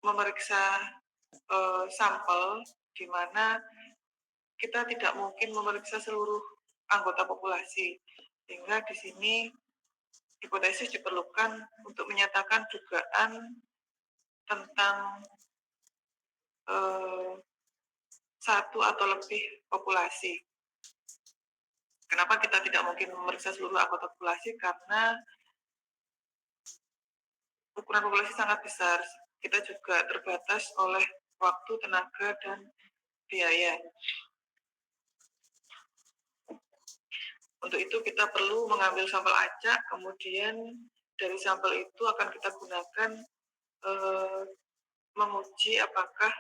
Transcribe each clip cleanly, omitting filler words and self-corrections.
memeriksa sampel di mana kita tidak mungkin memeriksa seluruh anggota populasi, sehingga di sini hipotesis diperlukan untuk menyatakan dugaan tentang satu atau lebih populasi. Kenapa kita tidak mungkin memeriksa seluruh anggota populasi? Karena ukuran populasi sangat besar. Kita juga terbatas oleh waktu, tenaga, dan biaya. Untuk itu kita perlu mengambil sampel acak, kemudian dari sampel itu akan kita gunakan menguji apakah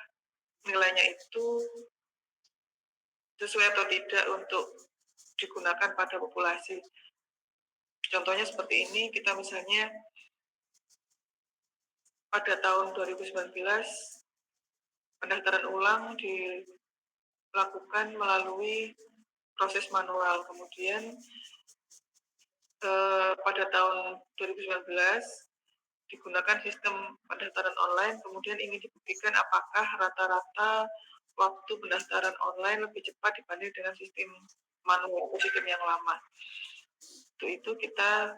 nilainya itu sesuai atau tidak untuk digunakan pada populasi. Contohnya seperti ini, kita misalnya pada tahun 2019 pendaftaran ulang dilakukan melalui proses manual. Kemudian pada tahun 2019 digunakan sistem pendaftaran online, kemudian ingin dibuktikan apakah rata-rata waktu pendaftaran online lebih cepat dibanding dengan sistem manual atau sistem yang lama. Untuk itu kita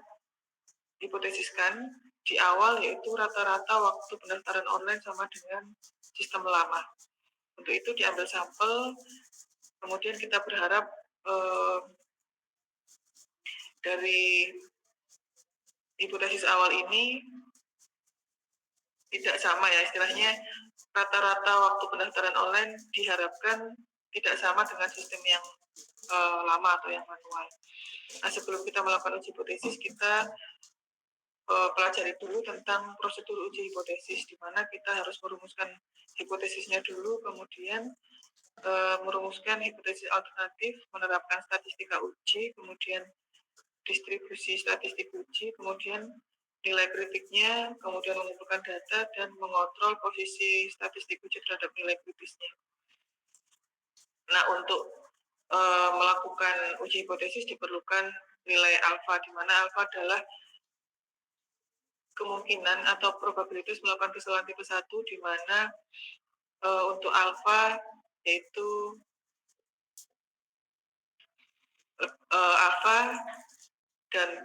hipotesiskan di awal yaitu rata-rata waktu pendaftaran online sama dengan sistem lama. Untuk itu diambil sampel, kemudian kita berharap dari hipotesis awal ini tidak sama ya, istilahnya rata-rata waktu pendaftaran online diharapkan tidak sama dengan sistem yang lama atau yang manual. Nah, sebelum kita melakukan uji hipotesis, kita pelajari dulu tentang prosedur uji hipotesis, di mana kita harus merumuskan hipotesisnya dulu, kemudian merumuskan hipotesis alternatif, menerapkan statistika uji, kemudian distribusi statistik uji, kemudian nilai kritiknya, kemudian mengumpulkan data dan mengontrol posisi statistik uji terhadap nilai kritisnya. Nah, untuk melakukan uji hipotesis diperlukan nilai alfa, di mana alfa adalah kemungkinan atau probabilitas melakukan kesalahan tipe 1, di mana untuk alfa yaitu alfa dan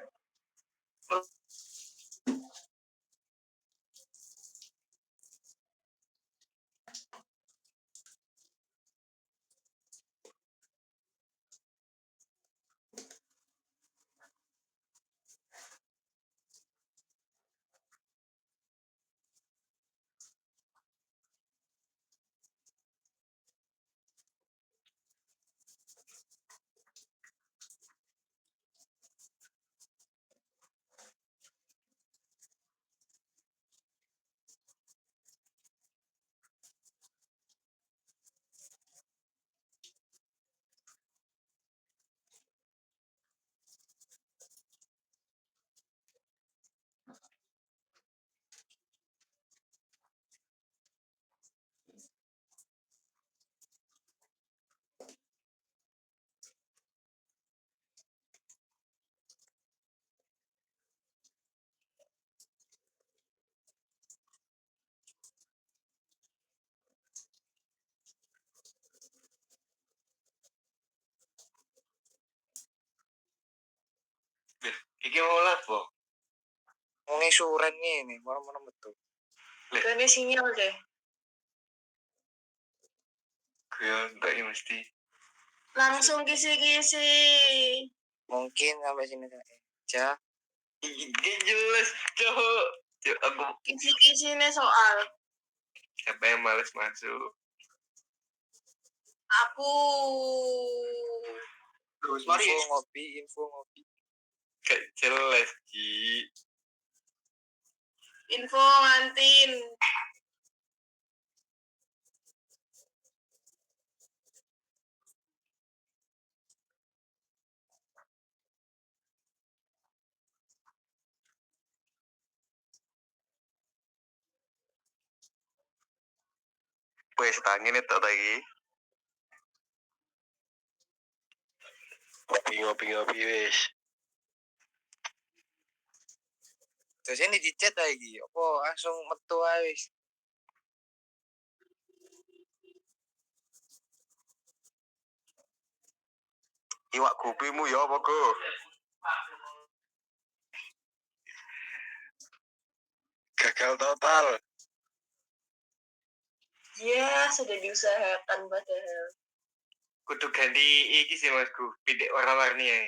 Iki mau lapo? Mau ngisuran nih, mana betul. ini sinyal deh. Kaya enggak ya mesti. Langsung kisi-kisi. Mungkin sampai sini saja. Gak jelas, cowok. Aku Kisi-kisine soal. siapa yang males masuk? Aku. Terus info ngopi. Gak jelas, Ki. Info ngantin. Wes tangin itu lagi. Ngopi wes. Terus ini di chat lagi. Apa langsung metu wes. Iwak gupimu ya apa, Go? Gagal total. Ya, sudah diusahakan padahal. Kudu ganti iki sih Masku, pitik warna-warni ya.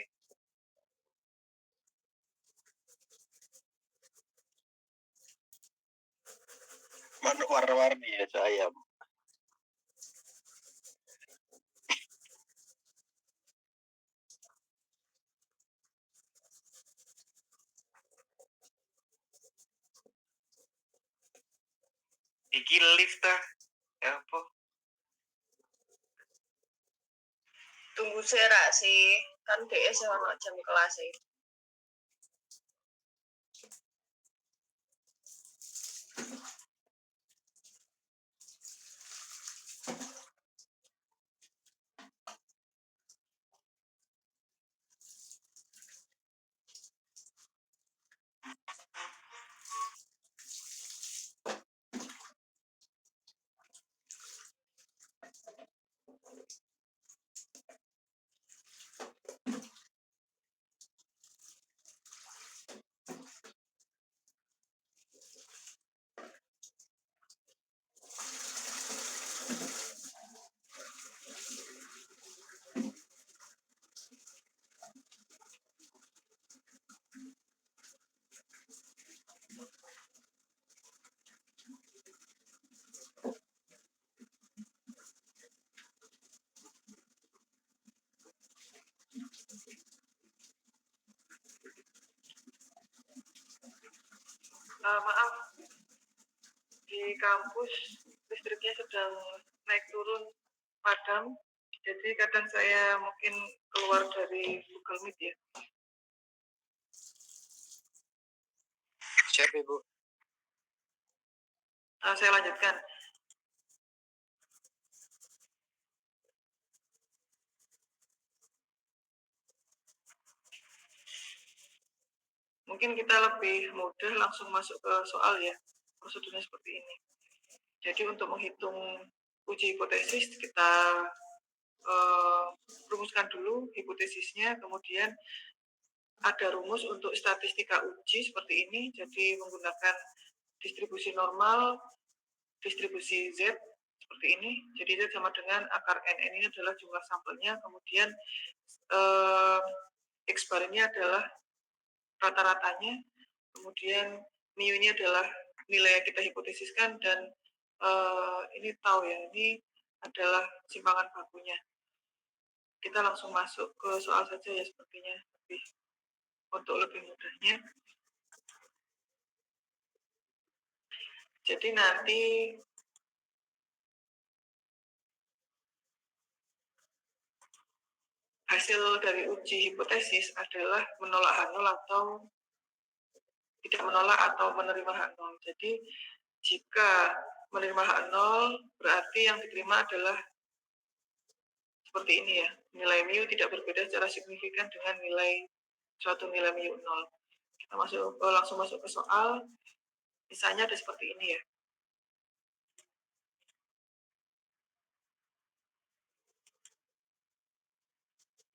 Manuk warna-warni ya, ayam. Iki lift ta. Ya apa? Tunggu serak sih, kan DS ono jam kelas sih. Maaf, di kampus listriknya sedang naik turun padam, jadi kadang saya mungkin keluar dari Google Meet ya. Siap, Ibu. Saya lanjutkan. Mungkin kita lebih mudah langsung masuk ke soal ya, prosedurnya seperti ini. Jadi untuk menghitung uji hipotesis kita rumuskan dulu hipotesisnya, kemudian ada rumus untuk statistika uji seperti ini. Jadi menggunakan distribusi normal, distribusi Z seperti ini. Jadi Z sama dengan akar N. N ini adalah jumlah sampelnya, kemudian X bar ini adalah rata-ratanya, kemudian mu ini adalah nilai yang kita hipotesiskan, dan ini tahu ya, ini adalah simpangan bakunya. Kita langsung masuk ke soal saja ya, sepertinya untuk lebih mudahnya. Jadi nanti hasil dari uji hipotesis adalah menolak H0 atau tidak menolak atau menerima H0. Jadi jika menerima H0 berarti yang diterima adalah seperti ini ya, nilai mu tidak berbeda secara signifikan dengan nilai suatu nilai mu 0. Kita langsung masuk ke soal. Misalnya ada seperti ini ya.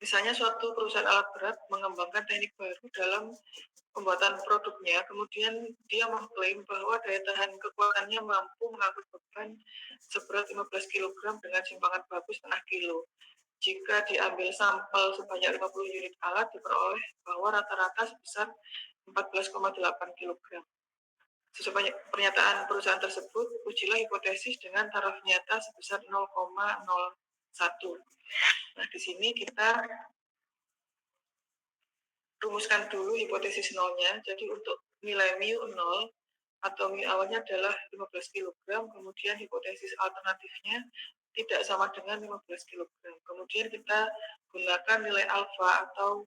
Misalnya suatu perusahaan alat berat mengembangkan teknik baru dalam pembuatan produknya, kemudian dia mengklaim bahwa daya tahan kekuatannya mampu mengangkut beban seberat 15 kg dengan simpangan baku setengah kilo. Jika diambil sampel sebanyak 50 unit alat, diperoleh bahwa rata-rata sebesar 14,8 kg. Sesuai pernyataan perusahaan tersebut, ujilah hipotesis dengan taraf nyata sebesar 0,01. Nah, di sini kita rumuskan dulu hipotesis nolnya. Jadi untuk nilai mu 0 atau mu awalnya adalah 15 kg, kemudian hipotesis alternatifnya tidak sama dengan 15 kg. Kemudian kita gunakan nilai alfa atau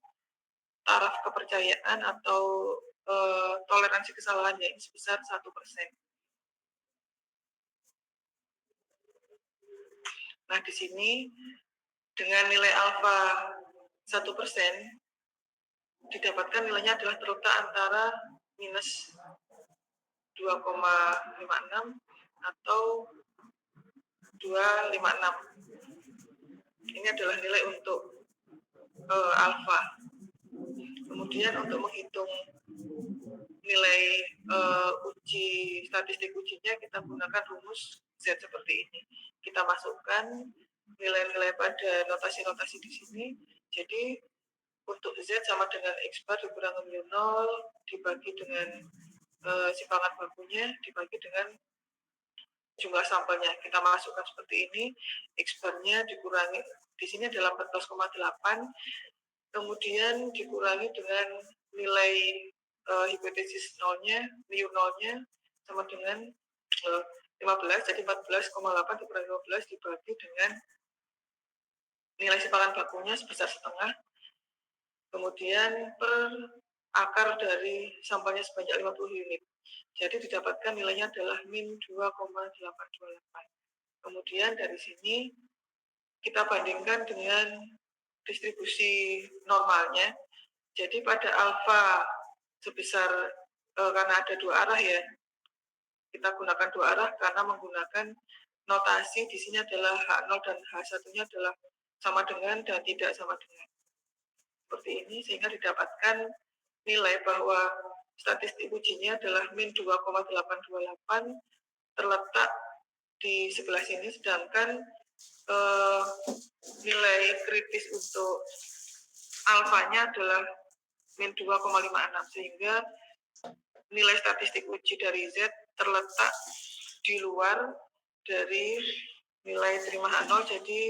taraf kepercayaan atau toleransi kesalahannya ini sebesar 1%. Nah, di sini dengan nilai alfa 1%, didapatkan nilainya adalah terletak antara minus 2,56 atau 256. Ini adalah nilai untuk alfa. Kemudian untuk menghitung nilai uji statistik ujinya kita gunakan rumus Z seperti ini. Kita masukkan nilai-nilai pada notasi-notasi di sini. Jadi untuk Z sama dengan X bar dikurangi mu 0 dibagi dengan simpangan bakunya dibagi dengan jumlah sampelnya. Kita masukkan seperti ini, X barnya dikurangi, di sini adalah 14,8, kemudian dikurangi dengan nilai hipotesis nolnya, mu nolnya sama dengan 15, jadi 14,8 dikurangi 15 dibagi dengan nilai simpangan bakunya sebesar setengah, kemudian per akar dari sampelnya sebanyak 50 unit. Jadi didapatkan nilainya adalah min 2,828. Kemudian dari sini kita bandingkan dengan distribusi normalnya. Jadi pada alfa sebesar karena ada dua arah ya, kita gunakan dua arah karena menggunakan notasi di sini adalah H0 dan H1-nya adalah sama dengan dan tidak sama dengan. Seperti ini sehingga didapatkan nilai bahwa statistik ujinya adalah min 2,828 terletak di sebelah sini, sedangkan nilai kritis untuk alfanya adalah min 2,56 sehingga nilai statistik uji dari Z terletak di luar dari nilai terima H0. Jadi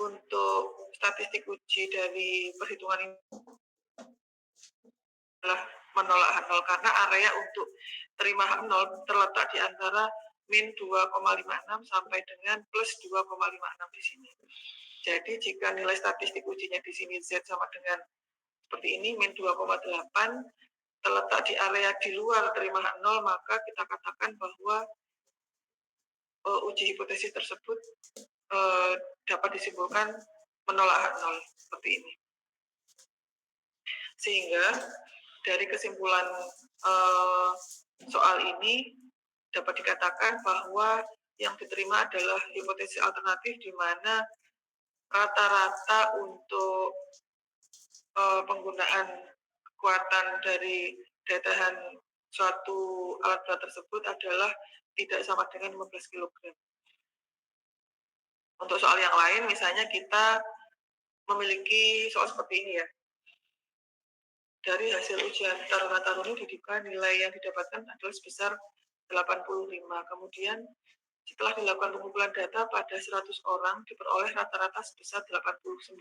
untuk statistik uji dari perhitungan ini adalah menolak H0 karena area untuk terima H0 terletak di antara min 2,56 sampai dengan plus 2,56 di sini. Jadi jika nilai statistik ujinya di sini Z sama dengan seperti ini, min 2,8 terletak di area di luar terima H0, maka kita katakan bahwa uji hipotesis tersebut dapat disimpulkan menolak H0 seperti ini. Sehingga dari kesimpulan soal ini dapat dikatakan bahwa yang diterima adalah hipotesis alternatif di mana rata-rata untuk penggunaan kekuatan dari daya tahan suatu alat berat tersebut adalah tidak sama dengan 15 kg. Untuk soal yang lain, misalnya kita memiliki soal seperti ini ya. Dari hasil ujian taruna-taruni diduga nilai yang didapatkan adalah sebesar 85. Kemudian setelah dilakukan pengumpulan data pada 100 orang diperoleh rata-rata sebesar 89.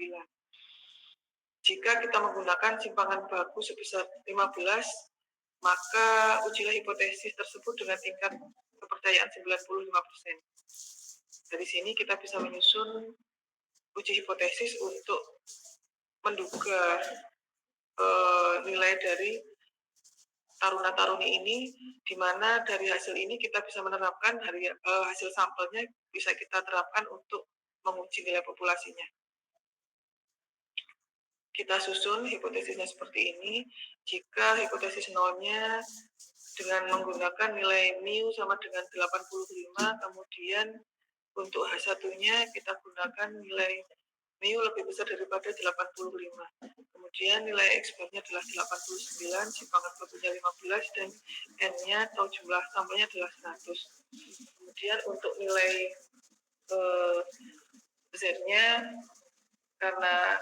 Jika kita menggunakan simpangan baku sebesar 15, maka ujilah hipotesis tersebut dengan tingkat kepercayaan 95%. Dari sini kita bisa menyusun uji hipotesis untuk menduga nilai dari taruna-taruni ini, di mana dari hasil ini kita bisa menerapkan hasil sampelnya bisa kita terapkan untuk menguji nilai populasinya. Kita susun hipotesisnya seperti ini. Jika hipotesis nolnya dengan menggunakan nilai mu sama dengan 85, kemudian untuk H1-nya kita gunakan nilai mu lebih besar daripada 85. Kemudian nilai X bar-nya adalah 89, simpangan bakunya 15, dan N-nya atau jumlah sampelnya adalah 100. Kemudian untuk nilai Z-nya karena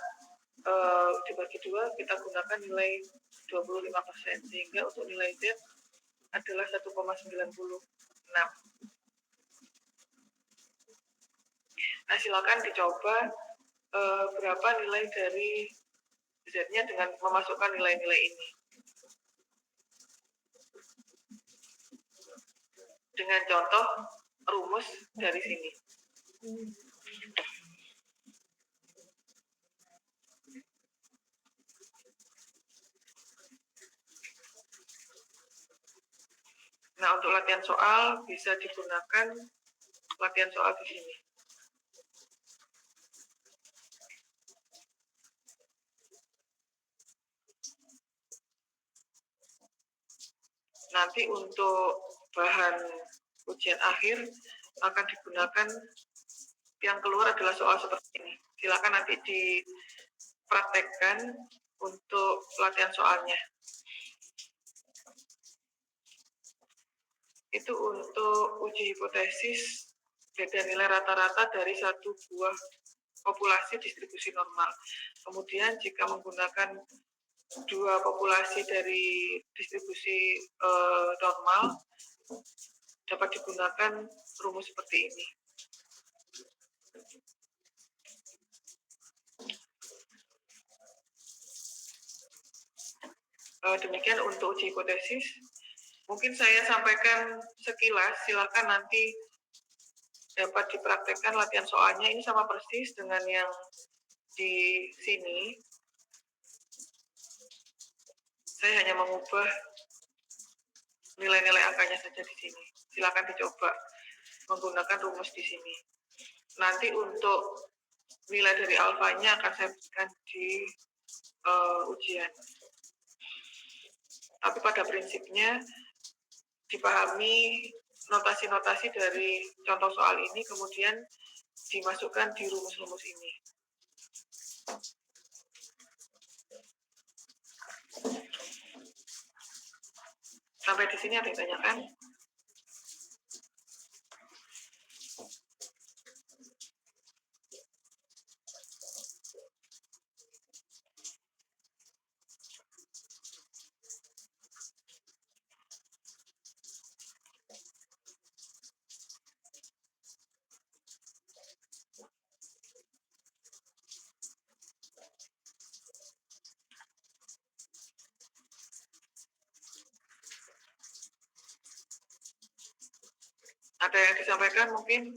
dibagi dua kita gunakan nilai 25%, sehingga untuk nilai Z adalah 1,96. Nah, silakan dicoba berapa nilai dari Z-nya dengan memasukkan nilai-nilai ini. Dengan contoh rumus dari sini. Nah, untuk latihan soal bisa digunakan latihan soal di sini. Nanti untuk bahan ujian akhir akan digunakan yang keluar adalah soal seperti ini. Silakan nanti dipraktekkan untuk latihan soalnya. Itu untuk uji hipotesis beda nilai rata-rata dari satu buah populasi distribusi normal. Kemudian jika menggunakan dua populasi dari distribusi normal, dapat digunakan rumus seperti ini. Demikian untuk uji hipotesis. Mungkin saya sampaikan sekilas, silakan nanti dapat dipraktekkan latihan soalnya. Ini sama persis dengan yang di sini. Saya hanya mengubah nilai-nilai angkanya saja di sini. Silakan dicoba menggunakan rumus di sini. Nanti untuk nilai dari alfanya akan saya berikan di ujian. Tapi pada prinsipnya dipahami notasi-notasi dari contoh soal ini, kemudian dimasukkan di rumus-rumus ini. Sampai di sini ada yang tanyakan? Ada yang disampaikan mungkin?